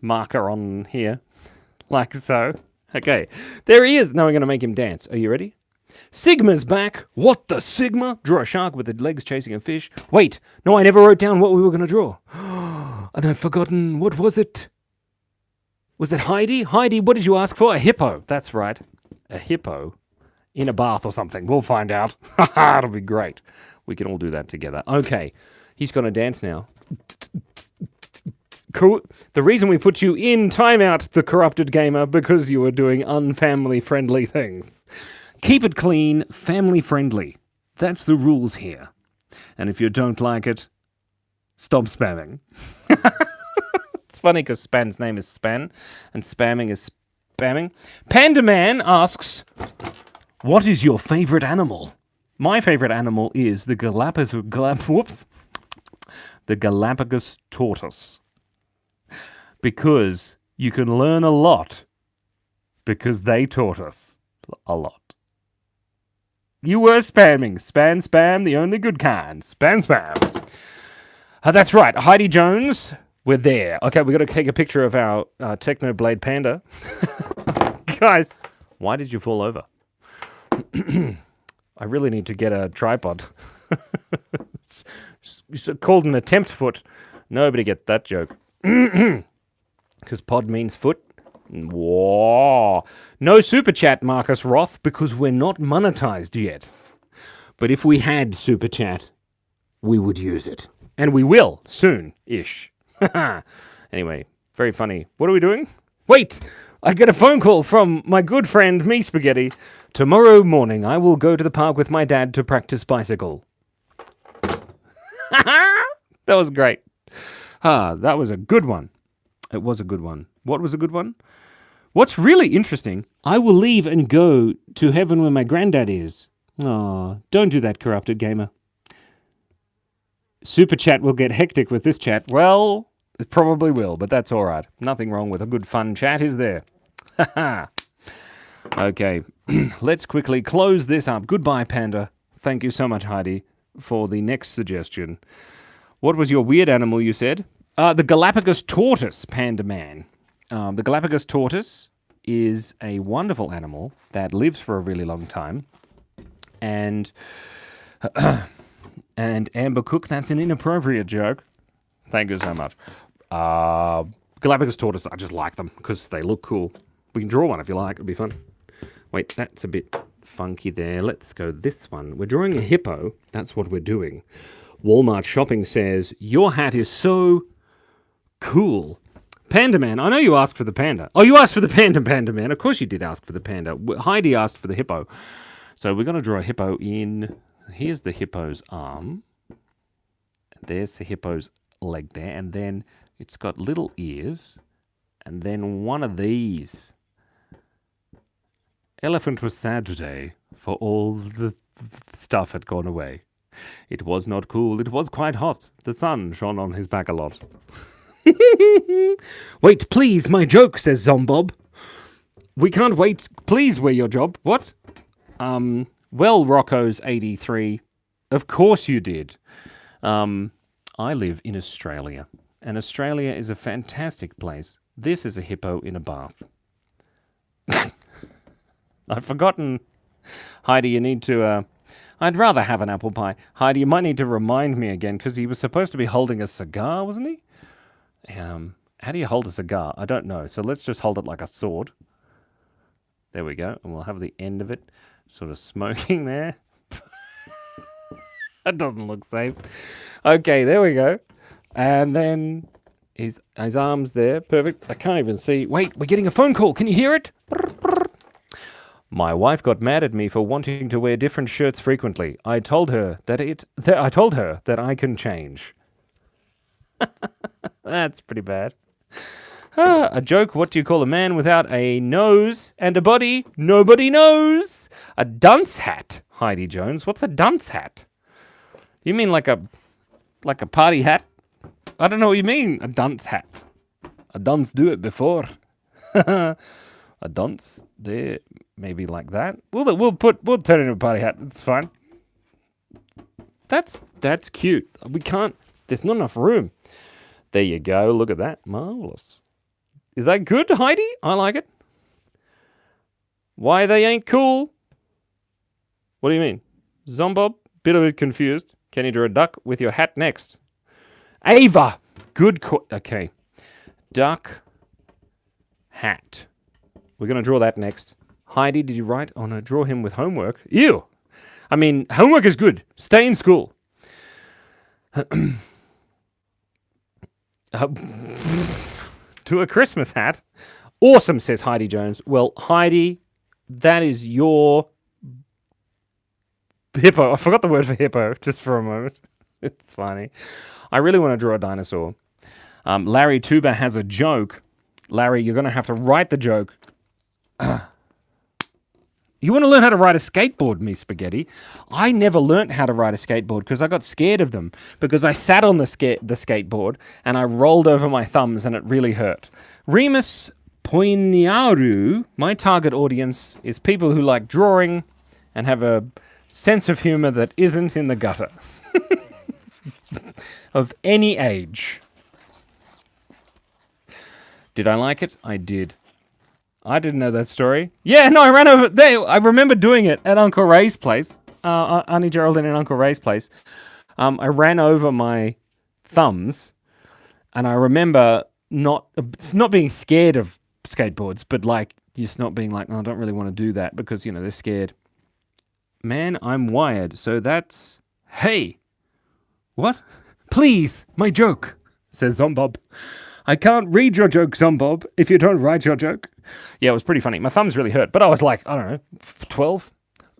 A: marker on here. Like so. Okay. There he is. Now we're going to make him dance. Are you ready? Sigma's back. What the Sigma? Draw a shark with its legs chasing a fish. Wait. No, I never wrote down what we were going to draw. And I've forgotten. What was it? Was it Heidi? Heidi, what did you ask for? A hippo. That's right. A hippo in a bath or something. We'll find out. It'll be great. We can all do that together. Okay. He's going to dance now. The reason we put you in timeout, the corrupted gamer, because you were doing unfamily-friendly things. Keep it clean, family-friendly. That's the rules here. And if you don't like it, stop spamming. It's funny because Span's name is Span, and spamming is spamming. Panda Man asks, what is your favorite animal? My favorite animal is the Galapagos tortoise. Because you can learn a lot. Because they taught us a lot. You were spamming. Spam, the only good kind. Spam. That's right. Heidi Jones, we're there. Okay, we got to take a picture of our Technoblade Panda. Guys, why did you fall over? I really need to get a tripod. It's called an attempt foot. Nobody get that joke. Because pod means foot. Whoa. No super chat, Marcus Roth, because we're not monetized yet. But if we had super chat, we would use it. And we will, soon-ish. Anyway, very funny. What are we doing? Wait! I get a phone call from my good friend, Me Spaghetti. Tomorrow morning, I will go to the park with my dad to practice bicycle. That was great. That was a good one. It was a good one. What was a good one? What's really interesting, I will leave and go to heaven where my granddad is. Aw, don't do that, corrupted gamer. Super chat will get hectic with this chat. Well, it probably will, but that's all right. Nothing wrong with a good fun chat, is there? Okay, let's quickly close this up. Goodbye, Panda. Thank you so much, Heidi, for the next suggestion. What was your weird animal you said? The Galapagos tortoise, Panda Man. The Galapagos tortoise is a wonderful animal that lives for a really long time. And Amber Cook, that's an inappropriate joke. Thank you so much. Galapagos tortoise, I just like them because they look cool. We can draw one if you like. It'd be fun. Wait, that's a bit funky there. Let's go this one. We're drawing a hippo. That's what we're doing. Walmart Shopping says, your hat is so cool. Panda Man, I know you asked for the panda. Oh, you asked for the panda, Panda Man. Of course you did ask for the panda. Heidi asked for the hippo. So we're going to draw a hippo in... Here's the hippo's arm. There's the hippo's leg there. And then it's got little ears. And then one of these. Elephant was sad today, for all the stuff had gone away. It was not cool. It was quite hot. The sun shone on his back a lot. Wait, please, my joke, says Zombob. We can't wait. Please, wear your job. What? Well, Rocco's 83. Of course you did. I live in Australia, and Australia is a fantastic place. This is a hippo in a bath. I've forgotten. Heidi, you need to... I'd rather have an apple pie. Heidi, you might need to remind me again, because he was supposed to be holding a cigar, wasn't he? How do you hold a cigar? I don't know. So let's just hold it like a sword. There we go. And we'll have the end of it sort of smoking there. That doesn't look safe. Okay, there we go. And then his arms there. Perfect. I can't even see. Wait, we're getting a phone call. Can you hear it? My wife got mad at me for wanting to wear different shirts frequently. I told her that I can change. That's pretty bad. A joke, what do you call a man without a nose and a body? Nobody knows. A dunce hat, Heidi Jones. What's a dunce hat? You mean like a party hat? I don't know what you mean, a dunce hat. A dunce do it before. A dunce there, maybe like that. We'll turn it into a party hat. It's fine. That's cute. We can't. There's not enough room. There you go. Look at that. Marvelous. Is that good, Heidi? I like it. Why they ain't cool? What do you mean? Zombob, bit of it confused. Can you draw a duck with your hat next? Ava! Good okay. Duck, hat. We're going to draw that next. Heidi, did you write? Oh no, draw him with homework. Ew! I mean, homework is good. Stay in school. To a Christmas hat. Awesome, says Heidi Jones. Well, Heidi, that is your hippo. I forgot the word for hippo just for a moment. It's funny. I really want to draw a dinosaur. Larry Tuber has a joke. Larry, you're going to have to write the joke. You want to learn how to ride a skateboard, me spaghetti? I never learnt how to ride a skateboard because I got scared of them. Because I sat on the skateboard and I rolled over my thumbs and it really hurt. Remus Poiniaru, my target audience is people who like drawing and have a sense of humor that isn't in the gutter. Of any age. Did I like it? I did. I didn't know that story. Yeah, no, I ran over there. I remember doing it at Uncle Ray's place. Auntie Geraldine and Uncle Ray's place. I ran over my thumbs, and I remember not being scared of skateboards, but like just not being like, oh, I don't really want to do that because, you know, they're scared. Man, I'm wired, so that's... Hey! What? Please, my joke, says Zombob. I can't read your joke, Zombob, if you don't write your joke. Yeah, it was pretty funny. My thumbs really hurt, but I was like, I don't know, 12?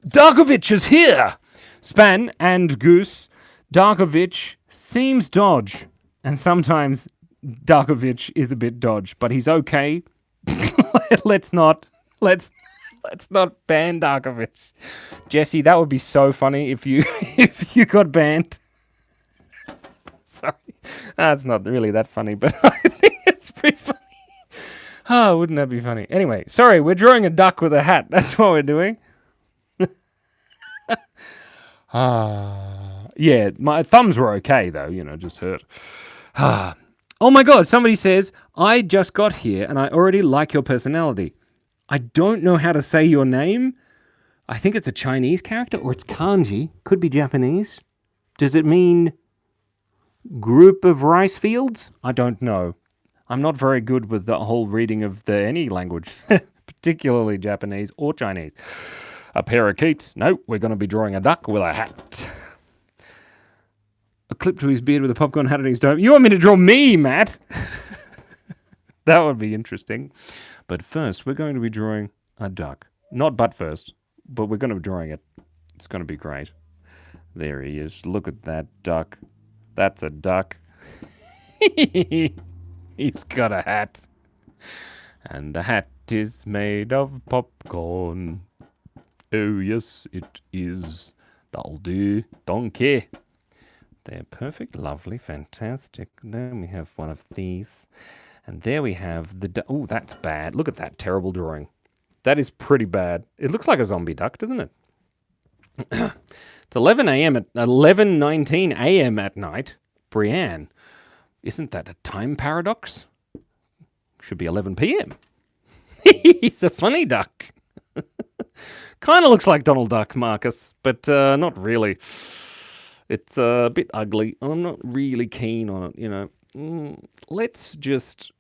A: Darkovich is here! Span and Goose. Darkovich seems dodge, and sometimes Darkovich is a bit dodge, but he's okay. Let's not ban Darkovich. Jesse, that would be so funny if you got banned. Sorry. It's not really that funny, but I think it's pretty funny. Oh, wouldn't that be funny? Anyway, sorry, we're drawing a duck with a hat. That's what we're doing. Yeah, my thumbs were okay, though, you know, just hurt. Oh my God, somebody says, I just got here and I already like your personality. I don't know how to say your name. I think it's a Chinese character or it's kanji. Could be Japanese. Does it mean group of rice fields? I don't know. I'm not very good with the whole reading of any language, particularly Japanese or Chinese. A parakeet. No, we're going to be drawing a duck with a hat. A clip to his beard with a popcorn hat on his dome. You want me to draw me, Matt? That would be interesting. But first, we're going to be drawing a duck. Not but first, but we're going to be drawing it. It's going to be great. There he is. Look at that duck. That's a duck. He's got a hat. And the hat is made of popcorn. Oh, yes, it is. That'll do. Donkey. They're perfect, lovely, fantastic. Then we have one of these. And there we have the... Oh, that's bad. Look at that terrible drawing. That is pretty bad. It looks like a zombie duck, doesn't it? It's 11 a.m. at 11:19 a.m. at night. Brienne, isn't that a time paradox? Should be 11 p.m. He's a funny duck. Kind of looks like Donald Duck, Marcus, but not really. It's a bit ugly. I'm not really keen on it, you know. Let's just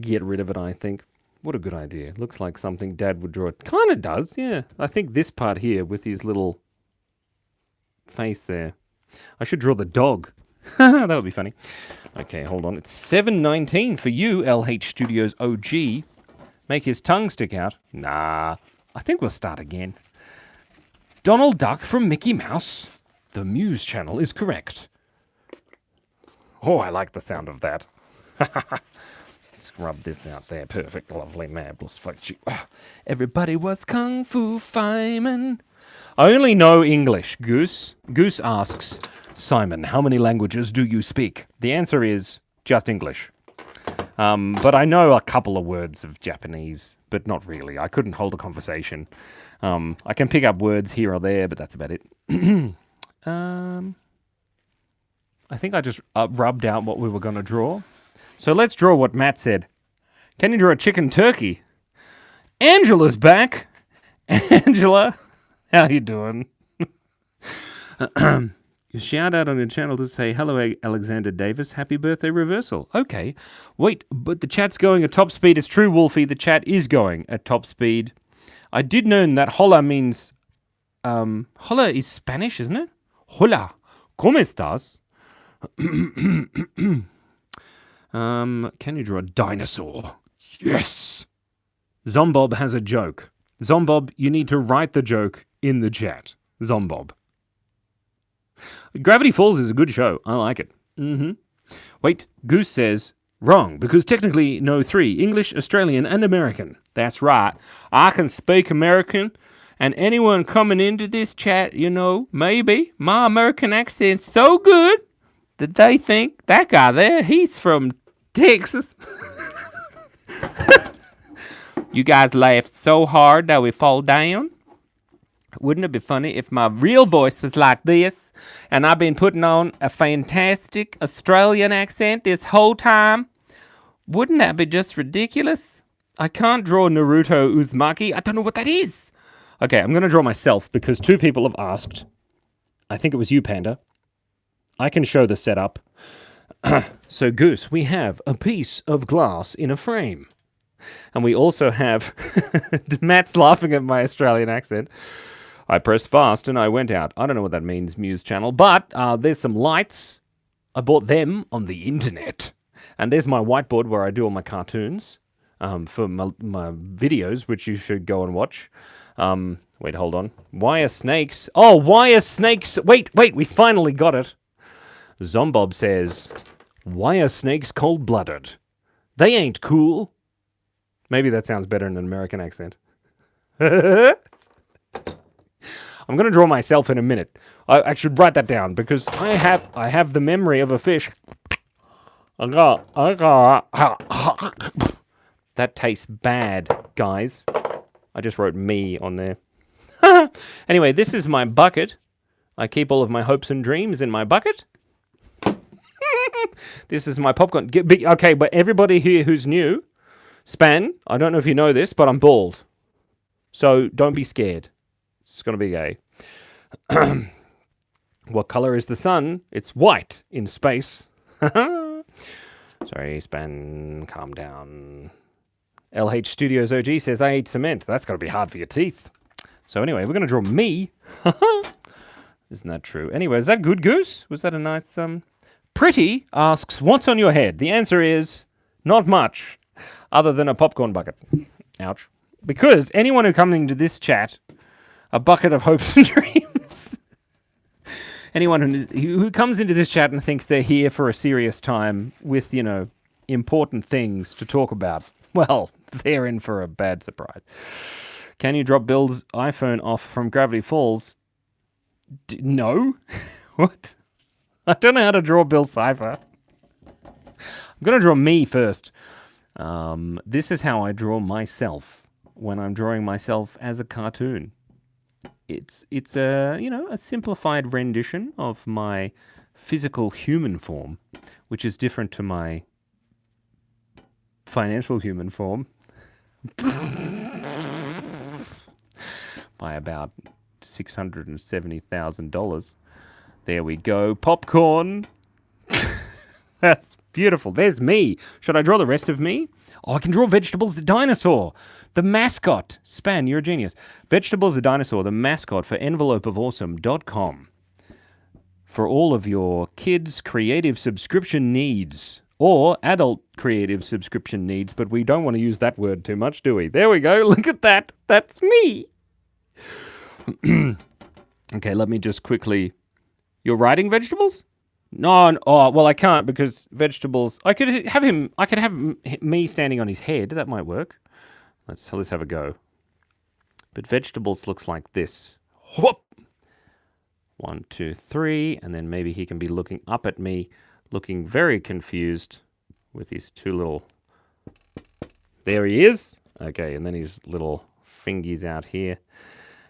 A: get rid of it, I think. What a good idea. Looks like something Dad would draw. It kind of does, yeah. I think this part here with his little face there. I should draw the dog. That would be funny. Okay, hold on. It's 7:19 for you, LH Studios OG. Make his tongue stick out. Nah, I think we'll start again. Donald Duck from Mickey Mouse. The Muse channel is correct. Oh, I like the sound of that. Let's rub this out there. Perfect, lovely, marvelous. Everybody was Kung Fu fireman. I only know English, Goose. Goose asks, Simon, how many languages do you speak? The answer is just English. But I know a couple of words of Japanese, but not really. I couldn't hold a conversation. I can pick up words here or there, but that's about it. I think I just rubbed out what we were going to draw. So let's draw what Matt said. Can you draw a chicken turkey? Angela's back. Angela, how you doing? You shout out on your channel to say, hello, Alexander Davis. Happy birthday reversal. Okay. Wait, but the chat's going at top speed. It's true, Wolfie. The chat is going at top speed. I did know that hola means... hola is Spanish, isn't it? Hola. ¿Cómo estás? Can you draw a dinosaur? Yes! Zombob has a joke. Zombob, you need to write the joke in the chat. Zombob. Gravity Falls is a good show. I like it. Wait, Goose says, wrong, because technically no three. English, Australian, and American. That's right. I can speak American, and anyone coming into this chat, you know, maybe my American accent's so good that they think that guy there, he's from Texas. You guys laughed so hard that we fall down. Wouldn't it be funny if my real voice was like this and I've been putting on a fantastic Australian accent this whole time? Wouldn't that be just ridiculous? I can't draw Naruto Uzumaki. I don't know what that is. Okay, I'm going to draw myself because two people have asked. I think it was you, Panda. I can show the setup. So, Goose, we have a piece of glass in a frame. And we also have... Matt's laughing at my Australian accent. I pressed fast and I went out. I don't know what that means, Muse channel. But there's some lights. I bought them on the internet. And there's my whiteboard where I do all my cartoons for my videos, which you should go and watch. Wait, hold on. Why are snakes... Oh, why are snakes... Wait, we finally got it. Zombob says, why are snakes cold-blooded? They ain't cool. Maybe that sounds better in an American accent. I'm going to draw myself in a minute. I should write that down because I have the memory of a fish. That tastes bad, guys. I just wrote me on there. Anyway, this is my bucket. I keep all of my hopes and dreams in my bucket. This is my popcorn. Okay, but everybody here who's new, Span, I don't know if you know this, but I'm bald. So don't be scared. It's going to be gay. What color is the sun? It's white in space. Sorry, Span, calm down. LH Studios OG says, I ate cement. That's got to be hard for your teeth. So anyway, we're going to draw me. Isn't that true? Anyway, is that good, Goose? Was that a nice... Pretty asks, what's on your head? The answer is, not much, other than a popcorn bucket. Ouch. Because anyone who comes into this chat, a bucket of hopes and dreams. Anyone who comes into this chat and thinks they're here for a serious time with, you know, important things to talk about, well, they're in for a bad surprise. Can you drop Bill's iPhone off from Gravity Falls? No? What? I don't know how to draw Bill Cipher. I'm going to draw me first. This is how I draw myself when I'm drawing myself as a cartoon. It's a, you know, a simplified rendition of my physical human form, which is different to my financial human form by about $670,000. There we go. Popcorn. That's beautiful. There's me. Should I draw the rest of me? Oh, I can draw Vegetables the dinosaur. The mascot. Span, you're a genius. Vegetables the dinosaur, the mascot for envelopeofawesome.com. For all of your kids' creative subscription needs. Or adult creative subscription needs, but we don't want to use that word too much, do we? There we go. Look at that. That's me. Okay, let me just quickly... You're writing vegetables? No, oh, well, I can't because vegetables. I could have him. I could have me standing on his head. That might work. Let's have a go. But vegetables looks like this. Whoop! 1, 2, 3, and then maybe he can be looking up at me, looking very confused with his two little. There he is. Okay, and then his little fingies out here,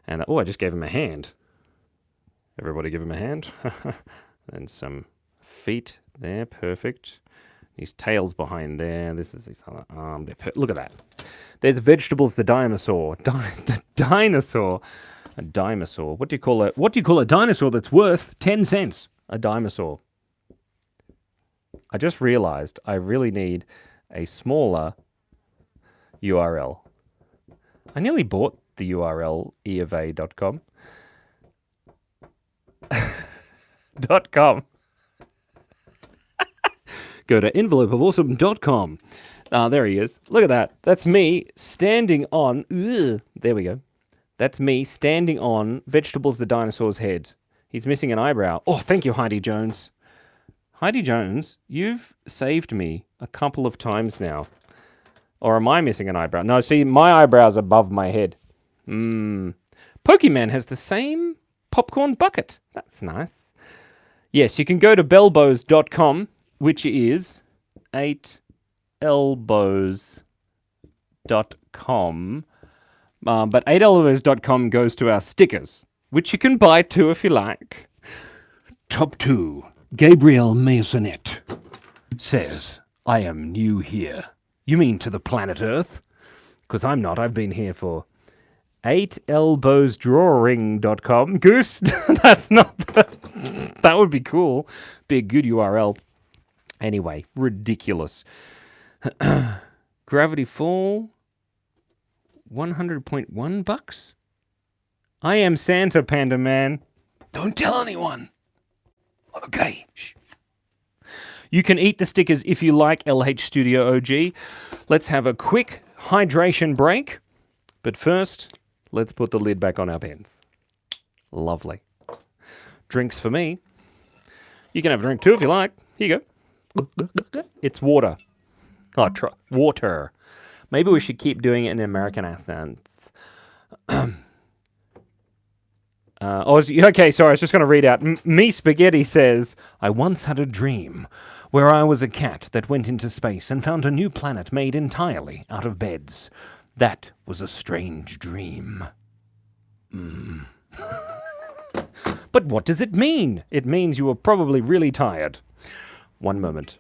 A: and oh, I just gave him a hand. Everybody, give him a hand. And some feet there, perfect. His tail's behind there. This is his other arm. Look at that. There's vegetables. The dinosaur. The dinosaur. A dinosaur. What do you call it? What do you call a dinosaur that's worth 10 cents? A dinosaur. I just realized I really need a smaller URL. I nearly bought the URL eofa.com. .com. Go to envelopeofawesome.com. There he is. Look at that. That's me standing on... there we go. That's me standing on Vegetables the Dinosaur's head. He's missing an eyebrow. Oh, thank you, Heidi Jones. Heidi Jones, you've saved me a couple of times now. Or am I missing an eyebrow? No, see, my eyebrow's above my head. Pokemon has the same popcorn bucket. That's nice. Yes, you can go to bellbows.com, which is 8elbows.com. But 8elbows.com goes to our stickers, which you can buy too if you like. Top 2. Gabriel Maisonette says, I am new here. You mean to the planet Earth? Because I'm not. I've been here for 8elbowsdrawing.com. Goose, that's not that would be cool. Be a good URL. Anyway, ridiculous. Gravity Fall, 100.1 bucks? I am Santa, Panda Man. Don't tell anyone. Okay. Shh. You can eat the stickers if you like, LH Studio OG. Let's have a quick hydration break. But first, let's put the lid back on our pens. Lovely. Drinks for me. You can have a drink too if you like. Here you go. It's water. Oh, water. Maybe we should keep doing it in American accents. Okay, sorry, I was just going to read out. Me Spaghetti says, I once had a dream where I was a cat that went into space and found a new planet made entirely out of beds. That was a strange dream. But what does it mean? It means you were probably really tired. One moment.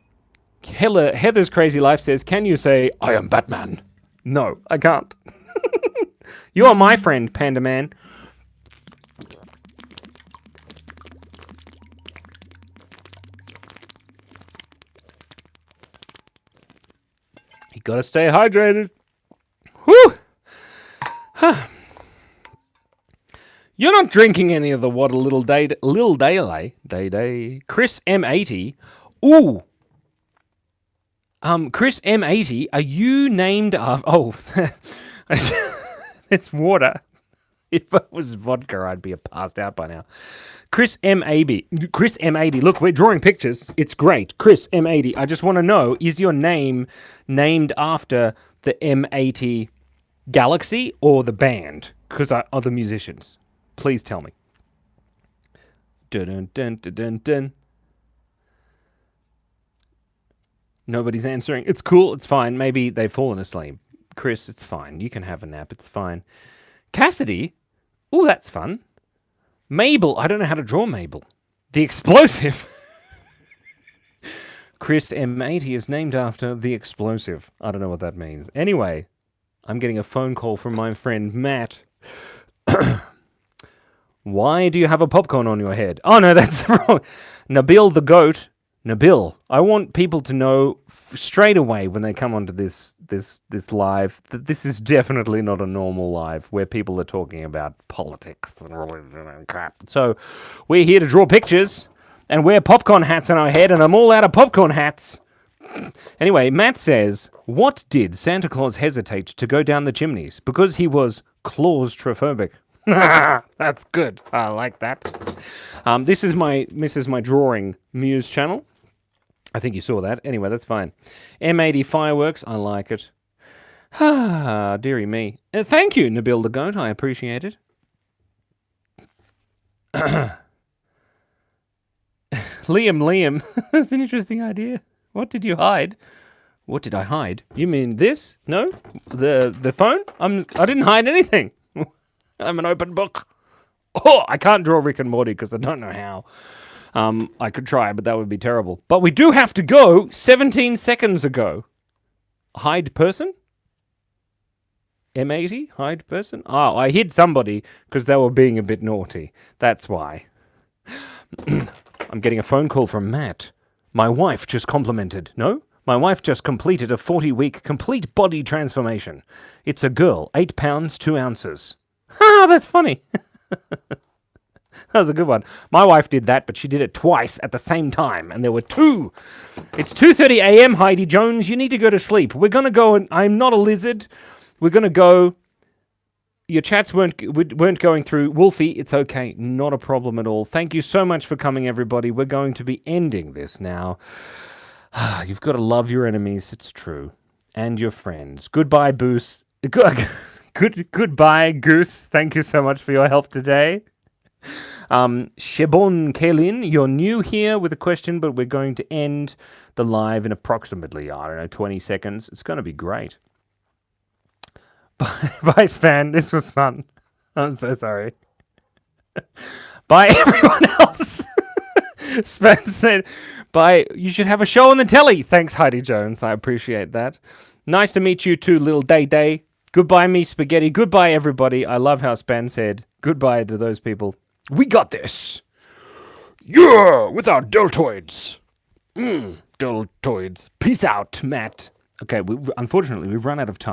A: Heather's Crazy Life says, can you say, I am Batman? No, I can't. You are my friend, Panda Man. You gotta stay hydrated. Whew! Huh. You're not drinking any of the what a little day Chris M80. Ooh. Chris M80, are you named after... Oh, it's water. If it was vodka, I'd be passed out by now. Chris M80. Look, we're drawing pictures. It's great. Chris M80. I just want to know, is your name named after the M80 Galaxy or the band? Because are the musicians. Please tell me. Dun, dun, dun, dun, dun, dun. Nobody's answering. It's cool. It's fine. Maybe they've fallen asleep. Chris, it's fine. You can have a nap. It's fine. Cassidy? Oh, that's fun. Mabel. I don't know how to draw Mabel. The explosive. Chris M80 is named after the explosive. I don't know what that means. Anyway, I'm getting a phone call from my friend Matt. Why do you have a popcorn on your head? Oh, no, that's wrong. Nabil the goat. Nabil, I want people to know straight away when they come onto this live that this is definitely not a normal live where people are talking about politics and religion and crap. So we're here to draw pictures and wear popcorn hats on our head, and I'm all out of popcorn hats. Anyway, Matt says, what did Santa Claus hesitate to go down the chimneys? Because he was claustrophobic. That's good. I like that. This is my drawing muse channel. I think you saw that. Anyway, that's fine. M80 fireworks. I like it. Ah, dearie me. Thank you, Nabil the Goat. I appreciate it. Liam. That's an interesting idea. What did you hide? What did I hide? You mean this? No? The phone? I didn't hide anything. I'm an open book. Oh, I can't draw Rick and Morty because I don't know how. I could try, but that would be terrible. But we do have to go 17 seconds ago. Hide person? M80? Hide person? Oh, I hid somebody because they were being a bit naughty. That's why. I'm getting a phone call from Matt. My wife just complimented. No? My wife just completed a 40-week complete body transformation. It's a girl, 8 pounds, 2 ounces. Ha, that's funny. That was a good one. My wife did that, but she did it twice at the same time, and there were 2. It's 2:30 a.m., Heidi Jones. You need to go to sleep. We're going to go, and I'm not a lizard. We're going to go. Your chats weren't going through. Wolfie, it's okay. Not a problem at all. Thank you so much for coming, everybody. We're going to be ending this now. You've got to love your enemies. It's true. And your friends. Goodbye, Goose. Goodbye, Goose. Thank you so much for your help today. Shebon Kaelin, you're new here with a question, but we're going to end the live in approximately, 20 seconds. It's going to be great. Bye, Span. This was fun. I'm so sorry. Bye, everyone else. Span said, bye. You should have a show on the telly. Thanks, Heidi Jones. I appreciate that. Nice to meet you too, little Day. Goodbye, me spaghetti. Goodbye, everybody. I love how Span said goodbye to those people. We got this. Yeah, with our deltoids. Deltoids. Peace out, Matt. Okay, unfortunately, we've run out of time.